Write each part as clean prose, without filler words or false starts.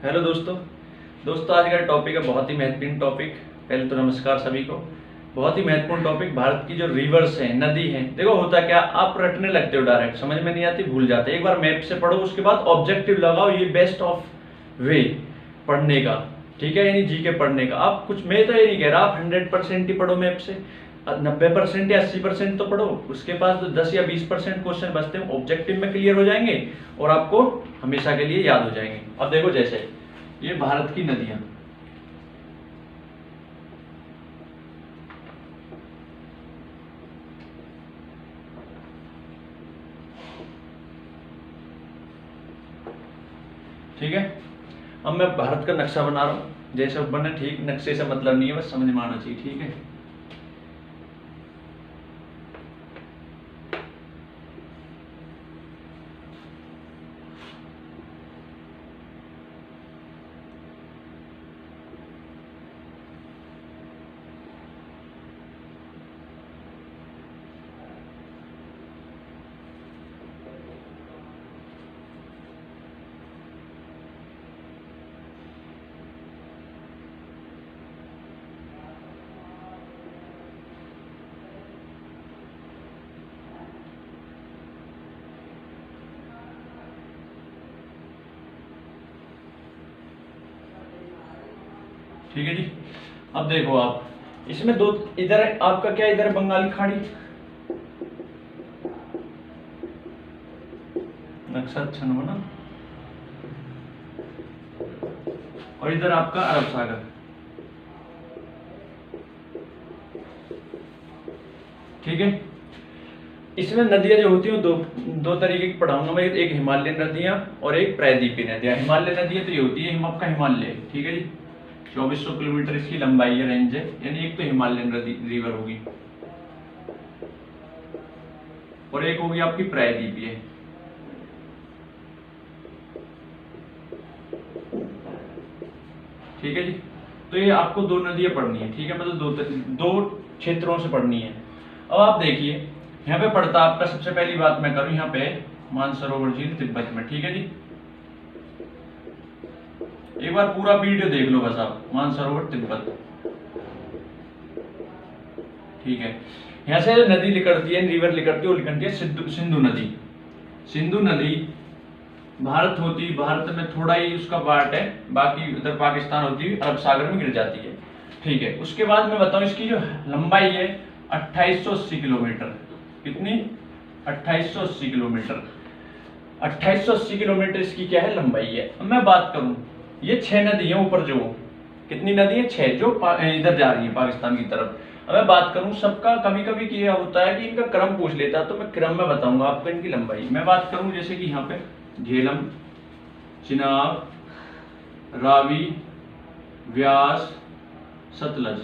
Hello दोस्तों। आज का टॉपिक है बहुत ही महत्वपूर्ण टॉपिक। पहले तो नमस्कार सभी को। बहुत ही महत्वपूर्ण टॉपिक, भारत की जो रिवर्स है, नदी है। देखो होता क्या, आप रटने लगते हो, डायरेक्ट समझ में नहीं आती, भूल जाते। एक बार मैप से पढ़ो, उसके बाद ऑब्जेक्टिव लगाओ, ये बेस्ट ऑफ वे पढ़ने का, ठीक है, यानी जी के पढ़ने का। आप कुछ, मैं तो ये नहीं कह रहा आप 100% ही पढ़ो मैप से, 90% या 80% तो पढ़ो, उसके पास तो 10 या 20% क्वेश्चन बचते हैं, ऑब्जेक्टिव में क्लियर हो जाएंगे और आपको हमेशा के लिए याद हो जाएंगे। अब देखो, जैसे ये भारत की नदियां, ठीक है। अब मैं भारत का नक्शा बना रहा हूं, जैसे बने ठीक, नक्शे से मतलब नहीं है, बस समझ में आना चाहिए, ठीक है। ठीक है जी। अब देखो आप, इसमें दो, इधर आपका क्या, इधर बंगाली खाड़ी, नक्शा अच्छा न बना, और इधर आपका अरब सागर, ठीक है। इसमें नदियां जो होती हैं दो दो तरीके की पढ़ाऊंगा मैं, एक हिमालयन नदियां और एक प्रायद्वीपीय नदियां। हिमालयन नदियां तो ये होती है, आपका हिमालय, ठीक है जी, 2400 किलोमीटर इसकी लंबाई है, रेंज है, यानी एक तो हिमालयन रिवर होगी और एक होगी आपकी प्रायद्वीपीय। ठीक है जी। तो ये आपको दो नदियां पढ़नी है, ठीक है, मतलब दो क्षेत्रों से पढ़नी है। अब आप देखिए, यहाँ पे पढ़ता आपका, सबसे पहली बात मैं करूं, यहाँ पे मानसरोवर झील तिब्बत में, ठीक है जी। एक बार पूरा वीडियो देख लो बस आप, मानसरोवर तिब्बत, ठीक है। यहाँ से नदी निकलती है, रिवर निकलती है, वो निकलती है सिंधु नदी। सिंधु नदी भारत होती, भारत में थोड़ा ही उसका पार्ट है, बाकी उधर पाकिस्तान होती है, अरब सागर में गिर जाती है, ठीक है। उसके बाद मैं बताऊं, इसकी जो लंबाई है 2880 किलोमीटर। कितनी? 2880 किलोमीटर। 2880 किलोमीटर इसकी क्या है, लंबाई है। अब मैं बात करूं, ये 6 नदी है ऊपर, जो कितनी नदी है, 6, जो इधर जा रही है पाकिस्तान की तरफ। अब मैं बात करूं सबका, कभी कभी क्या होता है कि इनका क्रम पूछ लेता है, तो मैं क्रम में बताऊंगा आपको इनकी लंबाई। मैं बात करूं जैसे कि यहाँ पे झेलम, चिनाब, रावी, व्यास, सतलज,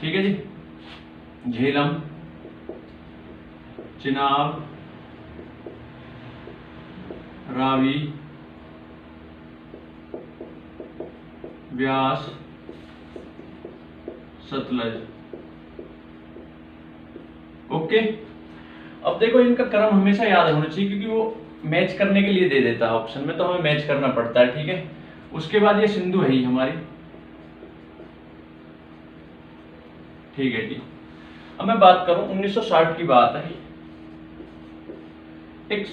ठीक है जी। झेलम, चिनाब, रावी, व्यास, सतलज, ओके। अब देखो, इनका क्रम हमेशा याद होना चाहिए, क्योंकि वो मैच करने के लिए दे देता है ऑप्शन में, तो हमें मैच करना पड़ता है, ठीक है। उसके बाद ये सिंधु है ही हमारी, ठीक है जी। अब मैं बात करूं 1960 की बात है, एक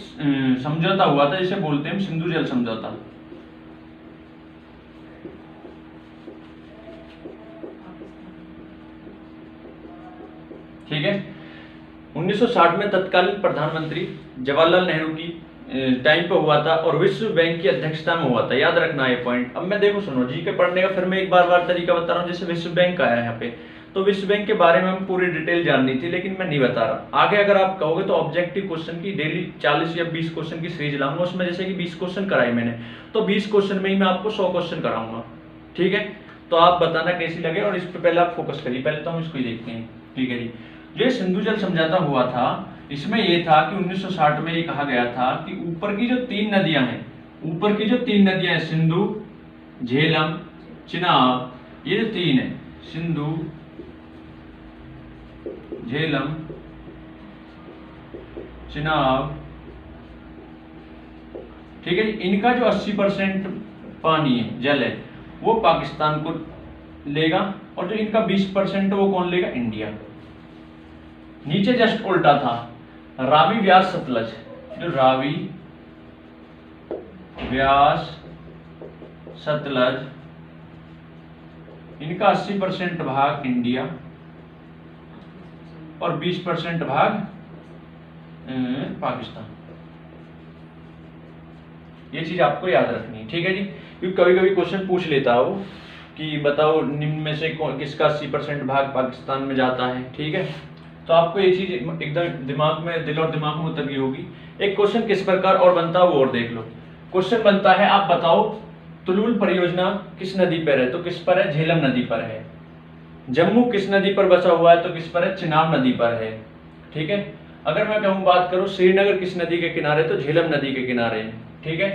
समझौता हुआ था, जिसे बोलते हैं सिंधु जल समझौता, ठीक है। 1960 में तत्कालीन प्रधानमंत्री जवाहरलाल नेहरू की टाइम पे हुआ था, और विश्व बैंक की अध्यक्षता में हुआ था, याद रखना ये पॉइंट। अब मैं देखो, सुनो जी के पढ़ने का, फिर मैं एक बार तरीका बता रहा हूँ। जैसे विश्व बैंक आया यहाँ पे, तो विश्व बैंक के बारे में हम पूरी डिटेल जाननी थी, लेकिन मैं नहीं बता रहा। आगे अगर आप कहोगे तो ऑब्जेक्टिव क्वेश्चन की डेली 40 या 20 क्वेश्चन की सीरीज लाऊंगा, उसमें जैसे कि 20 क्वेश्चन कराए मैंने, तो 20 क्वेश्चन में ही मैं आपको 100 क्वेश्चन कराऊंगा, ठीक है। तो आप बताना कैसी लगे, और इस पर पहले आप फोकस करिए, पहले तो हम इसको ही देखते हैं, ठीक है जी। जो सिंधु जल समझौता हुआ था, इसमें यह था कि 1960 में ये कहा गया था कि ऊपर की जो 3 नदियां हैं, ऊपर की जो 3 नदियां हैं, सिंधु, झेलम, चिनाब, ये जो 3 है, सिंधु, झेलम, चिनाब, ठीक है। इनका जो 80% पानी है, जल है, वो पाकिस्तान को लेगा, और जो इनका 20% है वो कौन लेगा? इंडिया। नीचे जस्ट उल्टा था, रावी व्यास सतलज, जो रावी व्यास सतलज, इनका 80% भाग इंडिया और 20% भाग पाकिस्तान। ये चीज आपको याद रखनी है, ठीक है जी, क्योंकि कभी कभी क्वेश्चन पूछ लेता हो कि बताओ निम्न में से किसका 80% भाग पाकिस्तान में जाता है, ठीक है। तो आपको ये चीज एकदम दिमाग में, दिल और दिमाग में उतरनी होगी। एक क्वेश्चन किस प्रकार और बनता है वो और देख लो। क्वेश्चन बनता है, आप बताओ तुलुल परियोजना किस नदी पर है? तो किस पर है? झेलम नदी पर है। जम्मू किस नदी पर बसा हुआ है? तो किस पर है? चिनाब नदी पर है, ठीक है। अगर मैं कहूँ, बात करूँ श्रीनगर किस नदी के किनारे? तो झेलम नदी के किनारे है, ठीक है।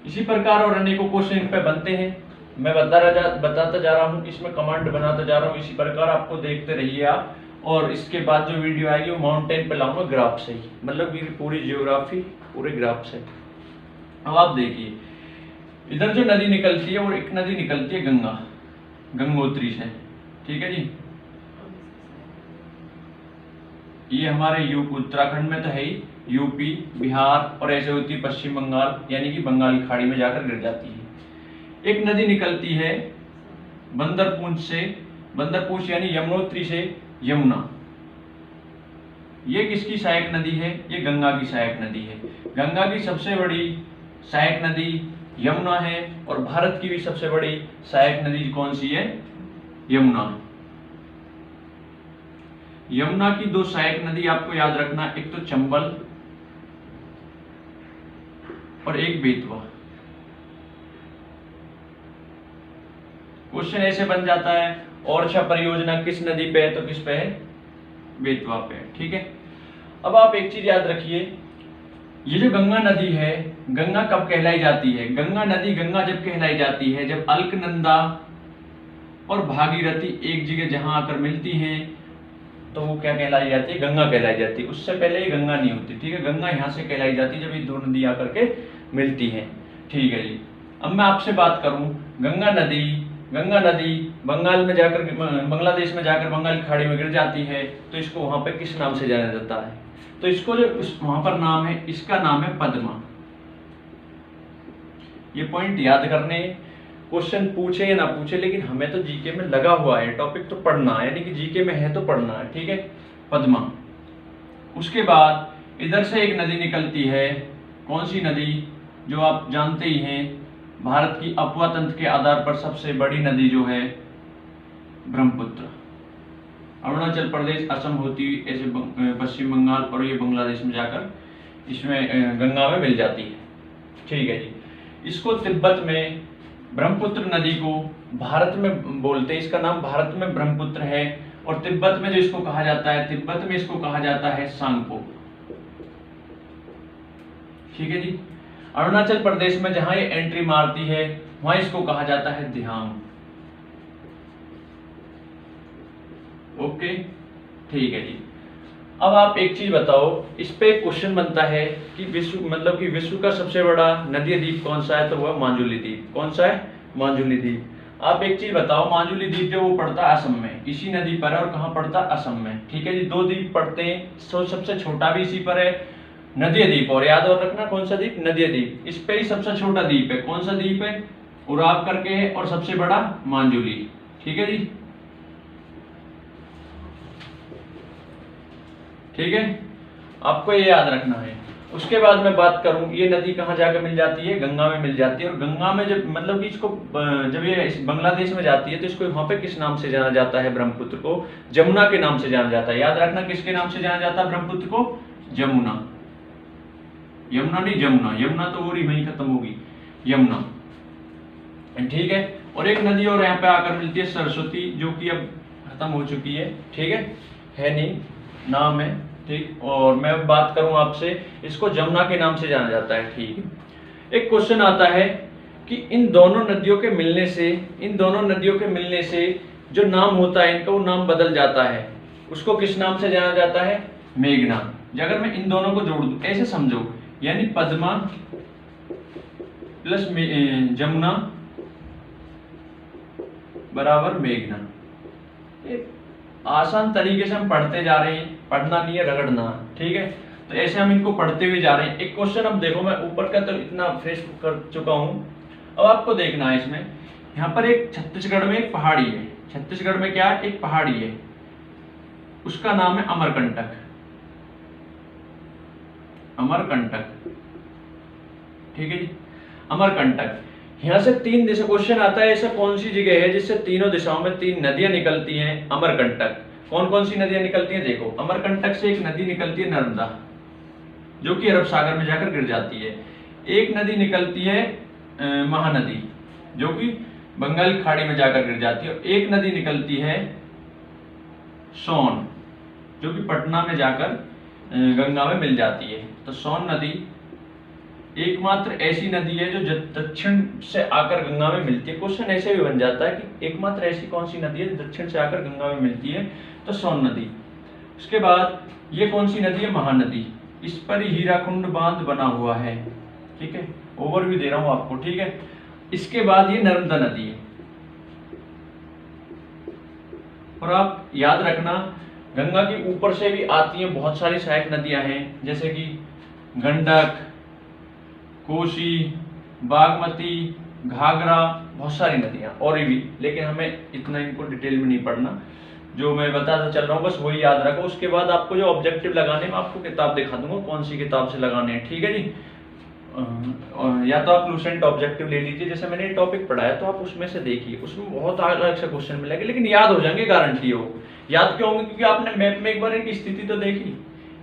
इसी प्रकार और अनेकों क्वेश्चन इन पे बनते हैं, मैं बताता जा रहा हूँ, इसमें कमांड बनाता जा रहा हूँ। इसी प्रकार आपको देखते रहिए आप, और इसके बाद जो वीडियो आएगी वो माउंटेन पे लाऊंगा ग्राफ से ही, मतलब पूरी जियोग्राफी पूरे ग्राफ से। अब आप देखिए, इधर जो नदी निकलती है वो एक नदी निकलती है गंगा, गंगोत्री से, ठीक है जी। ये हमारे उत्तराखंड में तो है ही, यूपी, बिहार, और ऐसे होती है पश्चिम बंगाल, यानी कि बंगाल की खाड़ी में जाकर गिर जाती है। एक नदी निकलती है बंदरपूंछ से, बंदरपूंछ यानी यमुनोत्री से यमुना। ये किसकी सहायक नदी है? ये गंगा की सहायक नदी है। गंगा की सबसे बड़ी सहायक नदी यमुना है, और भारत की भी सबसे बड़ी सहायक नदी कौन सी है? यमुना। यमुना की दो सहायक नदी आपको याद रखना, एक तो चंबल और एक बेतवा। क्वेश्चन ऐसे बन जाता है, ओरछा परियोजना किस नदी पे है? तो किस पे है? बेतवा पे, ठीक है। अब आप एक चीज याद रखिए, ये जो गंगा नदी है, गंगा कब कहलाई जाती है? गंगा नदी गंगा जब कहलाई जाती है जब अलकनंदा और भागीरथी एक जगह जहां आकर मिलती हैं, तो वो क्या कहलाई जाती है? गंगा कहलाई जाती है। उससे पहले ये गंगा नहीं होती, ठीक है। गंगा यहाँ से कहलाई जाती है जब ये दो नदी आकर के मिलती हैं, ठीक है जी। अब मैं आपसे बात करूं, गंगा नदी बंगाल में जाकर, बांग्लादेश में जाकर बंगाल की खाड़ी में गिर जाती है, तो इसको वहां पे किस नाम से जाना जाता है? तो इसको जो वहां पर नाम है, इसका नाम है पद्मा। ये पॉइंट याद करने, क्वेश्चन पूछे या ना पूछे, लेकिन हमें तो जीके में लगा हुआ है, टॉपिक तो पढ़ना है, यानी कि जीके में है तो पढ़ना है, ठीक है। पद्मा। उसके बाद इधर से एक नदी निकलती है, कौन सी नदी? जो आप जानते ही हैं, भारत की अपवा तंत्र के आधार पर सबसे बड़ी नदी जो है ब्रह्मपुत्र। अरुणाचल प्रदेश, असम होती हुई ऐसे पश्चिम बंगाल और ये बांग्लादेश में जाकर इसमें गंगा में मिल जाती है, ठीक है जी। इसको तिब्बत में ब्रह्मपुत्र नदी को भारत में बोलते हैं, इसका नाम भारत में ब्रह्मपुत्र है, और तिब्बत में जो इसको कहा जाता है, तिब्बत में इसको कहा जाता है सांगपो, ठीक है जी। अरुणाचल प्रदेश में जहां ये एंट्री मारती है वहां इसको कहा जाता है दिहांग, ओके, ठीक है जी। अब आप एक चीज बताओ, इस पे क्वेश्चन बनता है कि विश्व का सबसे बड़ा नदी द्वीप कौन सा है? तो वह माजुली द्वीप। कौन सा है? माजुली द्वीप। आप एक चीज बताओ, माजुली द्वीप जो वो पड़ता है असम में, इसी नदी पर है, और कहाँ पड़ता है? असम में, ठीक है जी। दो द्वीप पड़ते हैं, तो सबसे छोटा भी इसी पर है, नदी द्वीप, और याद और रखना कौन सा द्वीप? नदी द्वीप। इस पे ही सबसे छोटा द्वीप है, कौन सा द्वीप है? उराव करके है, और सबसे बड़ा माजुली, ठीक है जी, ठीक है। आपको ये याद रखना है। उसके बाद मैं बात करूं, ये नदी कहाँ जाकर मिल जाती है? गंगा में मिल जाती है, और गंगा में जब मतलब कि इसको जब ये बांग्लादेश में जाती है तो इसको वहां पे किस नाम से जाना जाता है? ब्रह्मपुत्र को जमुना के नाम से जाना जाता है। याद रखना, किसके नाम से जाना जाता है ब्रह्मपुत्र को? जमुना, यमुना नहीं, जमुना। यमुना तो और ही वहीं खत्म होगी, यमुना, ठीक है। और एक नदी और यहाँ पे आकर मिलती है, सरस्वती, जो कि अब खत्म हो चुकी है, ठीक है नहीं, नाम है, ठीक। और मैं बात करूं आपसे, इसको जमुना के नाम से जाना जाता है, ठीक है। एक क्वेश्चन आता है कि इन दोनों नदियों के मिलने से जो नाम होता है इनका, वो नाम बदल जाता है, उसको किस नाम से जाना जाता है? मेघना। अगर मैं इन दोनों को जोड़ दूं, ऐसे समझो, यानी पद्मा प्लस जमुना बराबर मेघना। ये आसान तरीके से हम पढ़ते जा रहे हैं, पढ़ना नहीं है रगड़ना, ठीक है। तो ऐसे हम इनको पढ़ते हुए जा रहे हैं। एक क्वेश्चन अब देखो, मैं ऊपर का तो इतना फ्रेश कर चुका हूँ, अब आपको देखना है इसमें। यहाँ पर एक छत्तीसगढ़ में एक पहाड़ी है, छत्तीसगढ़ में क्या है, एक पहाड़ी है, उसका नाम है अमरकंटक। अमरकंटक, ठीक है जी, अमरकंटक। यहाँ से तीन दिशा क्वेश्चन आता है, ऐसा कौन सी जगह है जिससे तीनों दिशाओं में तीन नदियां निकलती हैं? अमरकंटक। कौन कौन सी नदियां निकलती हैं? देखो, अमरकंटक से एक नदी निकलती है नर्मदा, जो कि अरब सागर में जाकर गिर जाती है। एक नदी निकलती है महानदी, जो कि बंगाल की खाड़ी में जाकर गिर जाती है। एक नदी निकलती है सोन, जो कि पटना में जाकर गंगा में मिल जाती है। तो सोन नदी एकमात्र ऐसी नदी है जो दक्षिण से आकर गंगा में मिलती है। क्वेश्चन ऐसे भी बन जाता है कि एकमात्र ऐसी कौन सी नदी है जो दक्षिण से आकर गंगा में मिलती है? तो सोन नदी। उसके बाद ये कौन सी नदी है? महानदी। इस पर हीराकुंड बांध बना हुआ है, ठीक है, ओवरव्यू दे रहा हूं आपको, ठीक है। इसके बाद ये नर्मदा नदी है। और आप याद रखना, गंगा के ऊपर से भी आती हैं बहुत सारी सहायक नदियां हैं, जैसे कि गंडक, कोसी, बागमती, घाघरा, बहुत सारी नदियां और भी, लेकिन हमें इतना इनको डिटेल में नहीं पढ़ना। जो मैं बताता चल रहा हूँ बस वही याद रखो। उसके बाद आपको जो ऑब्जेक्टिव लगाने में आपको किताब दिखा दूंगा, कौन सी किताब से लगाने हैं, ठीक है जी। या तो आप लूसेंट ऑब्जेक्टिव ले लीजिए, जैसे मैंने ये टॉपिक पढ़ा है तो आप उसमें से देखिए, उसमें बहुत अलग से क्वेश्चन मिलेंगे, लेकिन याद हो जाएंगे, गारंटी हो। याद क्यों होंगे? क्योंकि आपने मैप में एक बार इनकी स्थिति तो देखी,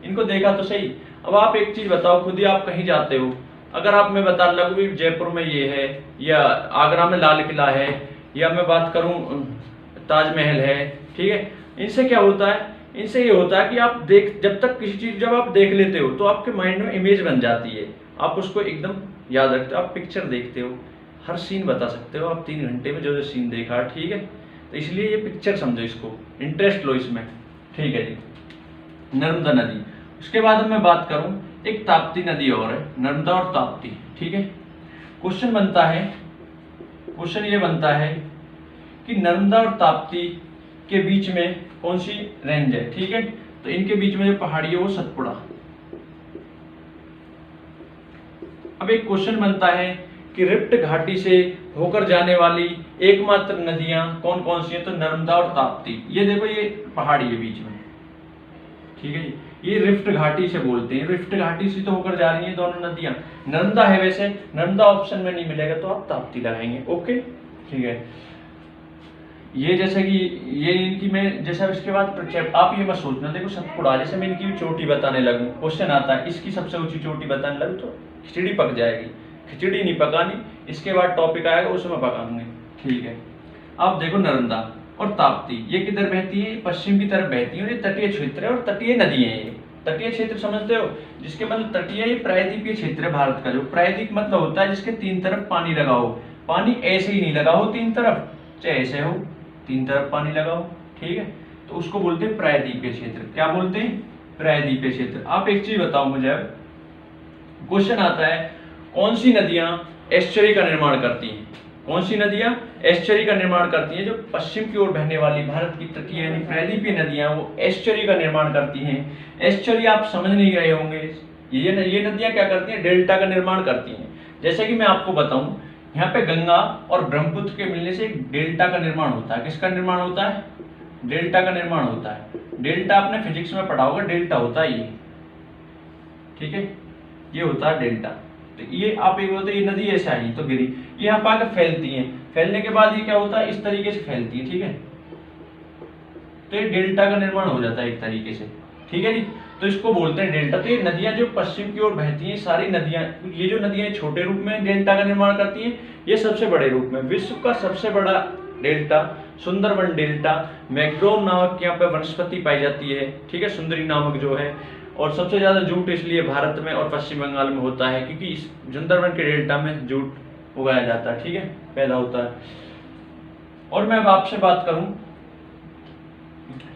इनको देखा तो सही। अब आप एक चीज बताओ, खुद ही आप कहीं जाते हो, अगर आप मैं बता लगूँ कि जयपुर में ये है, या आगरा में लाल किला है, या मैं बात करूं ताजमहल है, ठीक है, इनसे क्या होता है? इनसे ये होता है कि आप जब तक किसी चीज जब आप देख लेते हो तो आपके माइंड में इमेज बन जाती है, आप उसको एकदम याद रखते हो, आप पिक्चर देखते हो, हर सीन बता सकते हो आप 3 घंटे में जो जो सीन देखा, ठीक है। तो इसलिए ये पिक्चर समझो, इसको इंटरेस्ट लो इसमें, ठीक है जी। नर्मदा नदी। उसके बाद मैं बात करूं, एक ताप्ती नदी और है, नर्मदा और ताप्ती, ठीक है। क्वेश्चन ये बनता है कि नर्मदा और ताप्ती के बीच में कौन सी रेंज है, ठीक है। तो इनके बीच में जो पहाड़ी है वो सतपुड़ा। अब एक क्वेश्चन बनता है कि रिफ्ट घाटी से होकर जाने वाली एकमात्र नदियां कौन कौन सी हैं? तो नर्मदा और ताप्ती। ये देखो, ये पहाड़ी है बीच में, ठीक है जी, ये रिफ्ट घाटी से बोलते हैं। रिफ्ट घाटी से तो होकर जा रही हैं दोनों नदियां। नर्मदा है, वैसे नर्मदा ऑप्शन में नहीं मिलेगा तो आप ताप्ती लगाएंगे, ओके, ठीक है। ये जैसे कि ये इनकी मैं जैसा, इसके बाद आप ये मत सोचना, देखो सतपुड़ा, जैसे मैं इनकी चोटी बताने लगूं, क्वेश्चन आता है इसकी सबसे ऊंची चोटी बताने लगूं तो खिचड़ी पक जाएगी। खिचड़ी नहीं पकानी, इसके बाद टॉपिक आएगा उसमें पकाऊंगे, ठीक है। अब देखो नर्मदा और ताप्ती, ये किधर बहती है? पश्चिम की तरफ बहती है, और ये तटीय क्षेत्र है और तटीय नदी है। ये तटीय क्षेत्र समझते हो, जिसके मतलब तटीय, ये प्रायद्वीपीय क्षेत्र है भारत का। जो प्रायद्वीप मतलब होता है जिसके 3 तरफ पानी लगा हो, पानी ऐसे ही नहीं लगा हो 3 तरफ, चाहे ऐसे हो 3 तरफ पानी लगा हो, ठीक है, तो उसको बोलते हैं प्रायद्वीपीय क्षेत्र। क्या बोलते हैं? प्रायद्वीपीय क्षेत्र। आप एक चीज बताओ मुझे, अब क्वेश्चन आता है कौन सी नदियां एस्चुरी का निर्माण करती हैं? कौन सी नदियां एस्चुरी का निर्माण करती हैं? जो पश्चिम की ओर बहने वाली भारत की तटीय यानी प्रायद्वीपीय नदियां वो एस्चुरी का निर्माण करती हैं। एस्चुरी आप समझ नहीं रहे होंगे, ये नदियां क्या करती हैं? डेल्टा का निर्माण करती हैं। जैसे कि मैं आपको बताऊं, यहाँ पे गंगा और ब्रह्मपुत्र के मिलने से एक डेल्टा का निर्माण होता है। किसका निर्माण होता है? डेल्टा का निर्माण होता है। डेल्टा आपने फिजिक्स में पढ़ा होगा, डेल्टा होता है ये, ठीक है, ये होता है डेल्टा। तो ये आप एक बोलते, ये नदी ऐसे आई तो गिरी, ये यहाँ पर आकर फैलती है, फैलने के बाद ये क्या होता है? इस तरीके से फैलती है, ठीक है, तो ये डेल्टा का निर्माण हो जाता है एक तरीके से, ठीक है जी। तो इसको बोलते हैं डेल्टा। तो ये नदियां जो पश्चिम की ओर बहती हैं, सारी नदियां, ये जो नदियां छोटे रूप में डेल्टा का निर्माण करती हैं, ये सबसे बड़े रूप में। विश्व का सबसे बड़ा डेल्टा सुंदरबन डेल्टा, मैग्रोव नामक यहाँ पे वनस्पति पाई जाती है, ठीक है, सुंदरी नामक जो है। और सबसे ज्यादा जूट इसलिए भारत में और पश्चिम बंगाल में होता है क्योंकि इस सुंदरबन के डेल्टा में जूट उगाया जाता है, ठीक है, पैदा होता है। और मैं अब आपसे बात करूं,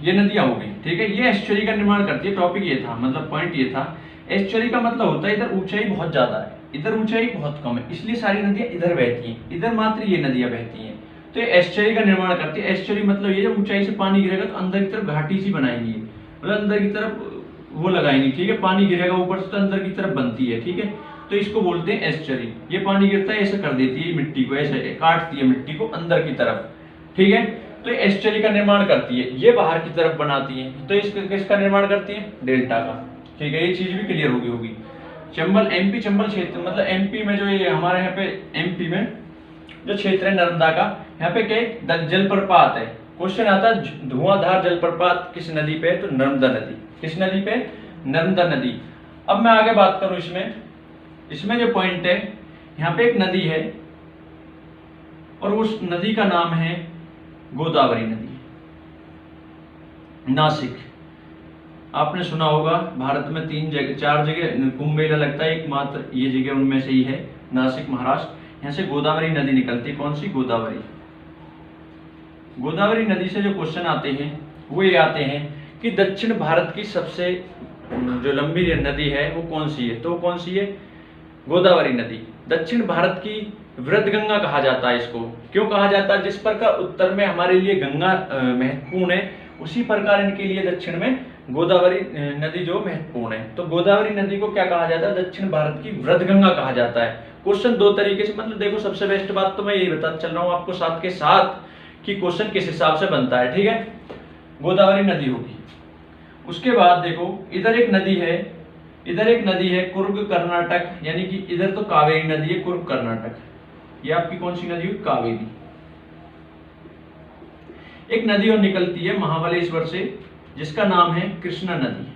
ये नदियां हो गई, ठीक है, ये एस्चुरी का निर्माण करती है। टॉपिक ये था, मतलब पॉइंट ये था, एस्चुरी का मतलब होता है इधर ऊंचाई बहुत ज्यादा है, इधर ऊंचाई बहुत कम है, इसलिए सारी नदियां इधर बहती हैं, इधर मात्र ये नदियां बहती हैं। तो ये एस्चुरी का निर्माण करती है। एस्चुरी मतलब ये जब ऊंचाई से पानी गिरेगा तो अंदर की तरफ घाटी सी बनाएंगी, मतलब अंदर की तरफ वो लगाएंगी, ठीक है। पानी गिरेगा ऊपर से तो अंदर की तरफ बनती है, ठीक है। तो इसको बोलते हैं एस्चुरी। ये पानी गिरता है ऐसे कर देती है मिट्टी को, ऐसे काटती है मिट्टी को अंदर की तरफ, ठीक है। तो एस्चुरी का निर्माण करती है, ये बाहर की तरफ बनाती है। तो किसका निर्माण करती है? डेल्टा का, ठीक है। ये चीज भी क्लियर होगी। चंबल, एमपी चंबल क्षेत्र, मतलब एमपी में जो ये हमारे यहाँ पे एमपी में जो क्षेत्र है नर्मदा का, यहाँ पे क्या जलप्रपात है। क्वेश्चन आता है धुआंधार जलप्रपात किस नदी पे है? तो नर्मदा नदी। किस नदी पे? नर्मदा नदी। अब मैं आगे बात करूं इसमें जो पॉइंट है, यहाँ पे एक नदी है और उस नदी का नाम है गोदावरी नदी। नासिक, आपने सुना होगा भारत में 4 जगह कुंभ मेला लगता है, एकमात्र ये जगह उनमें से ही है नासिक, महाराष्ट्र। यहाँ से गोदावरी नदी निकलती है। कौन सी? गोदावरी। गोदावरी नदी से जो क्वेश्चन आते हैं वो ये आते हैं कि दक्षिण भारत की सबसे जो लंबी नदी है वो कौन सी है? तो कौन सी है? गोदावरी नदी। दक्षिण भारत की वृद्ध गंगा कहा जाता है इसको। क्यों कहा जाता है? जिस प्रकार उत्तर में हमारे लिए गंगा महत्वपूर्ण है, उसी प्रकार इनके लिए दक्षिण में गोदावरी नदी जो महत्वपूर्ण है। तो गोदावरी नदी को क्या कहा जाता है? दक्षिण भारत की वृद्ध गंगा कहा जाता है। क्वेश्चन 2 तरीके से, मतलब देखो सबसे बेस्ट बात तो मैं यही बताता चल रहा हूँ आपको साथ के साथ कि क्वेश्चन किस हिसाब से बनता है, ठीक है। गोदावरी नदी होगी। उसके बाद देखो इधर एक नदी है कुर्ग कर्नाटक, यानी कि इधर तो कावेरी नदी है, कुर्ग कर्नाटक। ये आपकी कौन सी नदी हुई? कावेरी। एक नदी और निकलती है महाबलेश्वर से, जिसका नाम है कृष्णा नदी।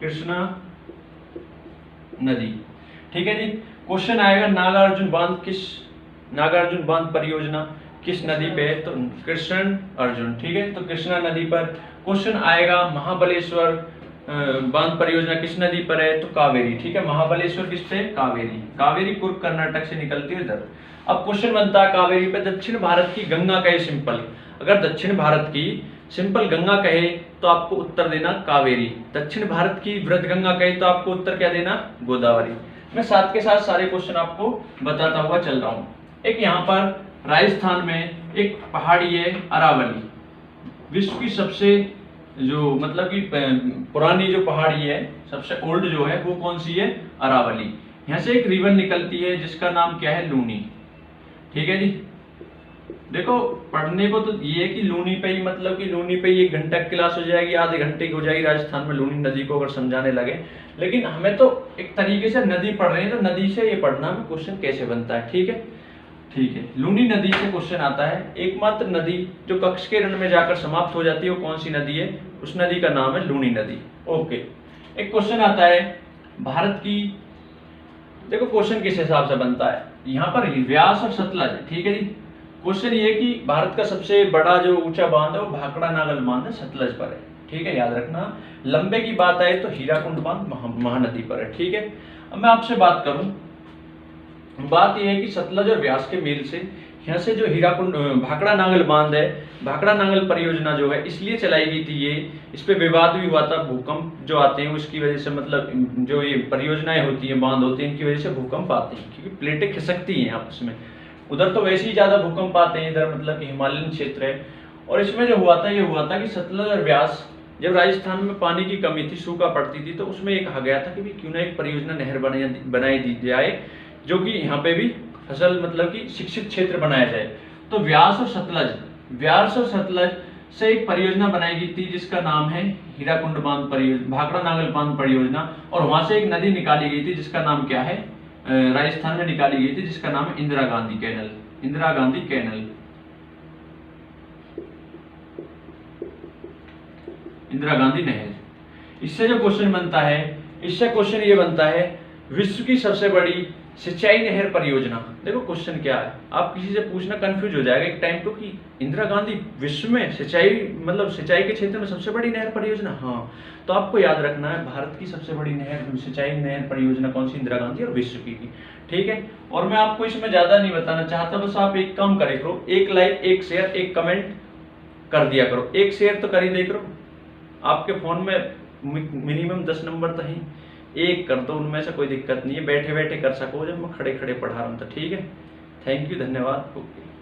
कृष्णा नदी, ठीक है जी। क्वेश्चन आएगा नागार्जुन बांध परियोजना किस नदी पे है? तो कृष्ण अर्जुन, ठीक है। तो कृष्णा नदी पर। क्वेश्चन आएगा महाबलेश्वर बांध परियोजना किस नदी पर है? तो कावेरी, ठीक है। महाबलेश्वर किस पे? कावेरी। कावेरी कुर्ग कर्नाटक से निकलती है इधर। अब क्वेश्चन बनता है कावेरी पे दक्षिण भारत की गंगा कहे सिंपल। अगर दक्षिण भारत की सिंपल गंगा कहे तो आपको उत्तर देना कावेरी। दक्षिण भारत की वृद्ध गंगा कहे तो आपको उत्तर क्या देना? गोदावरी। मैं साथ के साथ सारे क्वेश्चन आपको बताता हुआ चल रहा हूँ। एक यहाँ पर राजस्थान में एक पहाड़ी है अरावली, विश्व की सबसे जो मतलब कि पुरानी जो पहाड़ी है, सबसे ओल्ड जो है वो कौन सी है? अरावली। यहाँ से एक रिवर निकलती है जिसका नाम क्या है? लूनी, ठीक है जी। देखो पढ़ने को तो ये है कि लूनी पे ही, मतलब कि लूनी पे ही 1 घंटा की क्लास हो जाएगी, आधे घंटे की हो जाएगी राजस्थान में लूनी नदी को अगर समझाने लगे। लेकिन हमें तो एक तरीके से नदी पढ़ रहे हैं तो नदी से ये पढ़ना है क्वेश्चन कैसे बनता है, ठीक है। ठीक है, लूनी नदी से क्वेश्चन आता है। एकमात्र नदी जो कक्ष के रण में जाकर समाप्त हो जाती है वो कौन सी नदी है? उस नदी का नाम है लूनी नदी। ओके, एक क्वेश्चन आता है भारत की। देखो क्वेश्चन किस हिसाब से बनता है, यहाँ पर व्यास और सतलज, ठीक है जी। क्वेश्चन ये कि भारत का सबसे बड़ा जो ऊंचा बांध है वो भाखड़ा नागल बांध है, सतलज पर है, ठीक है, याद रखना। लंबे की बात आए तो हीराकुंड बांध महानदी पर है, ठीक है। अब मैं आपसे बात करूं, बात यह है कि सतलज और व्यास के मेल से यहाँ से जो हीराकुंड भाखड़ा नागल बांध है, भाखड़ा नागल परियोजना जो है इसलिए चलाई गई थी ये, इस पे विवाद भी हुआ था। भूकंप जो आते हैं उसकी वजह से, मतलब जो ये परियोजनाएं होती हैं, बांध होते हैं, इनकी वजह से भूकंप आते हैं क्योंकि प्लेटें खिसकती हैं आपस में। उधर तो वैसे ही ज्यादा भूकंप आते हैं, इधर मतलब कि हिमालयन क्षेत्र है। और इसमें जो हुआ था ये हुआ था कि सतलज और व्यास, जब राजस्थान में पानी की कमी थी, सूखा पड़ती थी, तो उसमें ये कहा गया था कि क्यों ना एक परियोजना नहर बनाई दी जाए जो कि यहाँ पे भी फसल मतलब कि शिक्षित क्षेत्र बनाया जाए। तो व्यास और सतलज से एक परियोजना बनाई गई थी जिसका नाम है हीराकुंड बांध परियोजना, भाखड़ा नागल बांध परियोजना। और वहां से एक नदी निकाली गई थी जिसका नाम क्या है, राजस्थान में निकाली गई थी जिसका नाम है इंदिरा गांधी कैनल, इंदिरा गांधी कैनल, इंदिरा गांधी नहर। इससे जो क्वेश्चन बनता है, इससे क्वेश्चन ये बनता है विश्व की सबसे बड़ी सिंचाई नहर परियोजना। देखो क्वेश्चन क्या है, आप किसी से पूछना कंफ्यूज हो जाएगा एक टाइम तो कि इंदिरा गांधी विश्व में सिंचाई मतलब सिंचाई के क्षेत्र में सबसे बड़ी नहर परियोजना, हाँ। तो आपको याद रखना है भारत की सबसे बड़ी नहर सिंचाई नहर परियोजना कौन सी, इंदिरा गांधी और विश्व की, ठीक है। और मैं आपको इसमें ज्यादा नहीं बताना चाहता, बस आप एक काम करे करो, एक लाइक, एक शेयर, एक कमेंट कर दिया करो। एक शेयर तो कर ही दे करो, आपके फोन में मिनिमम 10 नंबर तो है, एक कर दो उनमें से, कोई दिक्कत नहीं है, बैठे बैठे कर सको, जब मैं खड़े खड़े पढ़ा रहा हूँ तो ठीक है। थैंक यू, धन्यवाद। ओके।